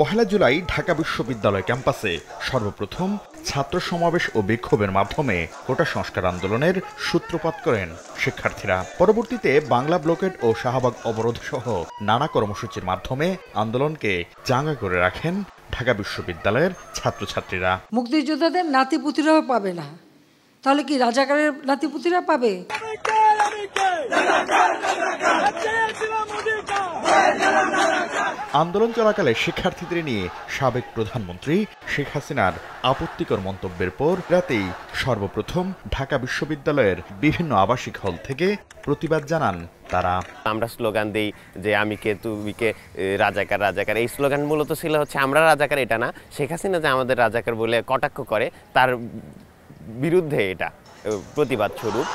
পহেলা জুলাই ঢাকা বিশ্ববিদ্যালয় ক্যাম্পাসে সর্বপ্রথম ছাত্র সমাবেশ ও বিক্ষোভের মাধ্যমে কোটা সংস্কার আন্দোলনের সূত্রপাত করেন শিক্ষার্থীরা। পরবর্তীতে বাংলা ব্লকেড ও শাহবাগ অবরোধ সহ নানা কর্মসূচির মাধ্যমে আন্দোলনকে চাঙ্গা করে রাখেন ঢাকা বিশ্ববিদ্যালয়ের ছাত্রছাত্রীরা। মুক্তিযোদ্ধাদের নাতিপুতিরাও পাবে না, তাহলে কি রাজাকারের নাতিপুতিরা পাবে? আন্দোলন চলাকালে শিক্ষার্থীদের নিয়ে সাবেক প্রধানমন্ত্রী শেখ হাসিনার আপত্তিকর মন্তব্যের পর রাতেই সর্বপ্রথম ঢাকা বিশ্ববিদ্যালয়ের বিভিন্ন আবাসিক হল থেকে প্রতিবাদ জানান তারা। আমরা স্লোগান দিই যে আমি কে তুমি কে, রাজাকার রাজাকার। এই স্লোগান মূলত ছিল হচ্ছে আমরা রাজাকার এটা না, শেখ হাসিনা যে আমাদের রাজাকার বলে কটাক্ষ করে তার বিরুদ্ধে এটা প্রতিবাদ স্বরূপ।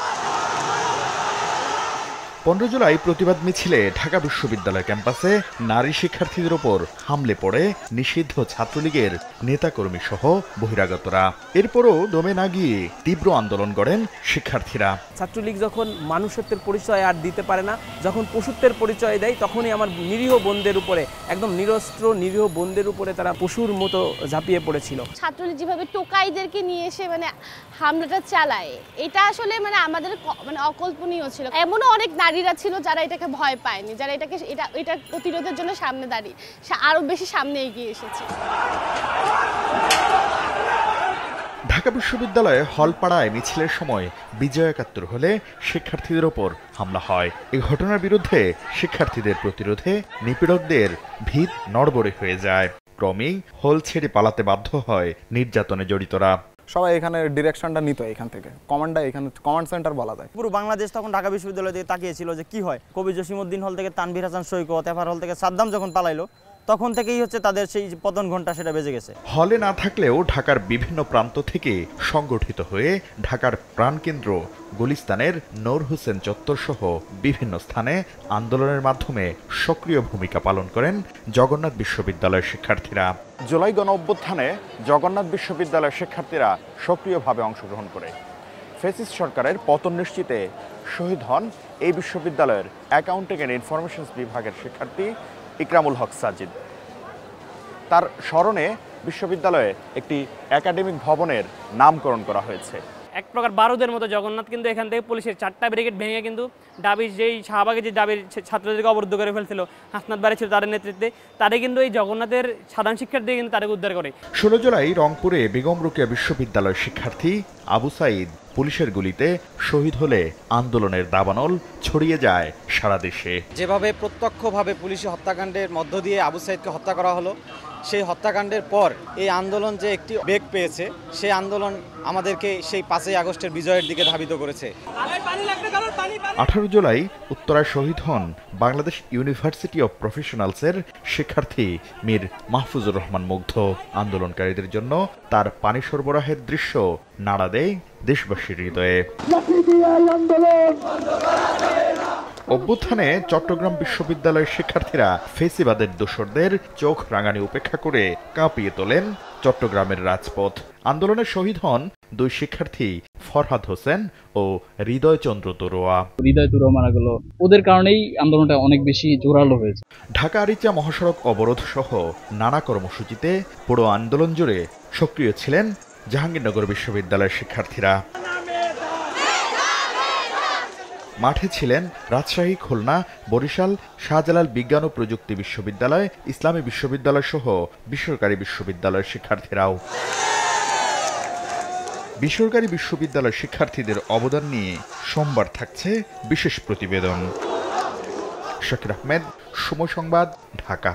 15 জুলাই প্রতিবাদ মিছিলে ঢাকা বিশ্ববিদ্যালয় ক্যাম্পাসে নারী শিক্ষার্থীদের ওপর হামলে পড়ে নিষিদ্ধ ছাত্রলীগের নেতাকর্মী সহ বহিরাগতরা। এরপরও দমে না গিয়ে তীব্র আন্দোলন করেন শিক্ষার্থীরা। ছাত্রলীগ যখন মানুষত্বের পরিচয় আর দিতে পারে না, যখন পশুত্বের পরিচয় দেয়, তখনই আমার নিরীহ বোনদের উপরে, একদম নিরস্ত্র নিরীহ বোনদের উপরে তারা পশুর মতো ঝাঁপিয়ে পড়েছিল। ছাত্রলীগ যেভাবে টোকাইদেরকে নিয়ে এসে হামলাটা চালায়, এটা আসলে আমাদের অকল্পনীয় ছিল। এমনও অনেক নারীরা ছিল যারা এটাকে ভয় পায়নি, যারা এটা প্রতিরোধের জন্য সামনে দাঁড়িয়ে আরো বেশি সামনে এগিয়ে এসেছে। ঢাকা বিশ্ববিদ্যালয়ে হলপাড়ায় মিছিলের সময় বিজয় একাত্তর হলে শিক্ষার্থীদের ওপর হামলা হয়। এই ঘটনার বিরুদ্ধে শিক্ষার্থীদের প্রতিরোধে নিপীড়কদের ভিত নড়বড়ে হয়ে যায়। ক্রমেই হল ছেড়ে পালাতে বাধ্য হয় নির্যাতনে জড়িতরা। সবাই এখানে ডিরেকশনটা নিত, এখান থেকে কমান্ড সেন্টার বলা যায়। পুরো বাংলাদেশ তখন ঢাকা বিশ্ববিদ্যালয় থেকে তাকিয়েছিল যে কি হয়। কবি জসিমউদ্দিন হল থেকে তানভীর হাসান সৈকত, এফআর হল থেকে সাদ্দাম যখন পালাইলো, তখন থেকেই তাদের সেই পতন ঘন্টা সেটা বেজে গেছে। হলে না থাকলেও ঢাকার বিভিন্ন প্রান্ত থেকে সংগঠিত হয়ে ঢাকার প্রাণকেন্দ্র গুলিস্তানের নূর হোসেন চত্বর সহ বিভিন্ন স্থানে আন্দোলনের মাধ্যমে সক্রিয় ভূমিকা পালন করেন জগন্নাথ বিশ্ববিদ্যালয়ের শিক্ষার্থীরা। জুলাই গণঅভ্যুত্থানে জগন্নাথ বিশ্ববিদ্যালয়ের শিক্ষার্থীরা সক্রিয়ভাবে অংশগ্রহণ করে ফ্যাসিস্ট সরকারের পতন নিশ্চিতে শহীদ হন এই বিশ্ববিদ্যালয়ের অ্যাকাউন্টিং অ্যান্ড ইনফরমেশন বিভাগের শিক্ষার্থী ইকরামুল হক সাজিদ। তার স্মরণে বিশ্ববিদ্যালয়ে একটি একাডেমিক ভবনের নামকরণ করা হয়েছে। এক প্রকার বারুদের মতো জগন্নাথ কিন্তু এখান থেকে পুলিশের 4টা ব্রিগেড ভেঙে কিন্তু ডাবির যেই শাহবাগে যে ডাবির ছাত্রদেরকে অবরুদ্ধ করে ফেলছিল, হাসনাত বাড়ি ছিল তাদের নেতৃত্বে, তারা কিন্তু এই জগন্নাথের সাধারণ শিক্ষার্থী কিন্তু তাদেরকে উদ্ধার করে। 16 জুলাই রংপুরে বেগম রোকেয়া বিশ্ববিদ্যালয়ের শিক্ষার্থী আবু সাইদ পুলিশের গুলিতে শহীদ হলে আন্দোলনের দাবানল ছড়িয়ে যায় সারা দেশে। যেভাবে প্রত্যক্ষভাবে পুলিশি হত্যাকাণ্ডের মধ্য দিয়ে আবু সাইদকে হত্যা করা হলো, সেই হত্যাকাণ্ডের পর এই আন্দোলন যে একটি বেগ পেয়েছে, সেই আন্দোলন আমাদেরকে সেই 5ই আগস্টের বিজয়ের দিকে ধাবিত করেছে। 18 জুলাই উত্তরায় শহীদ হন বাংলাদেশ ইউনিভার্সিটি অব প্রফেশনালসের শিক্ষার্থী মীর মাহফুজুর রহমান মুগ্ধ। আন্দোলনকারীদের জন্য তার পানি সরবরাহের দৃশ্য নাড়া দেয় দেশবাসীর হৃদয়ে। অভ্যুত্থানে চট্টগ্রাম বিশ্ববিদ্যালয়ের শিক্ষার্থীরা ফেসিবাদের দোসরদের চোখ রাঙানি উপেক্ষা করে কাঁপিয়ে তোলেন চট্টগ্রামের রাজপথ। আন্দোলনে শহীদ হন 2 শিক্ষার্থী ফরহাদ হোসেন ও হৃদয় চন্দ্র তরুয়া। মারা গেল, ওদের কারণেই আন্দোলনটা অনেক বেশি জোরালো হয়েছে। ঢাকা আরিচা মহাসড়ক অবরোধ সহ নানা কর্মসূচিতে পুরো আন্দোলন জুড়ে সক্রিয় ছিলেন জাহাঙ্গীরনগর বিশ্ববিদ্যালয়ের শিক্ষার্থীরা। মাঠে ছিলেন রাজশাহী, খুলনা, বরিশাল, শাহজালাল বিজ্ঞান ও প্রযুক্তি বিশ্ববিদ্যালয়, ইসলামী বিশ্ববিদ্যালয় সহ বেসরকারি বিশ্ববিদ্যালয়ের শিক্ষার্থীরাও। বেসরকারি বিশ্ববিদ্যালয়ের শিক্ষার্থীদের অবদান নিয়ে সোমবার থাকছে বিশেষ প্রতিবেদন। শাকির আহমেদ, সময় সংবাদ, ঢাকা।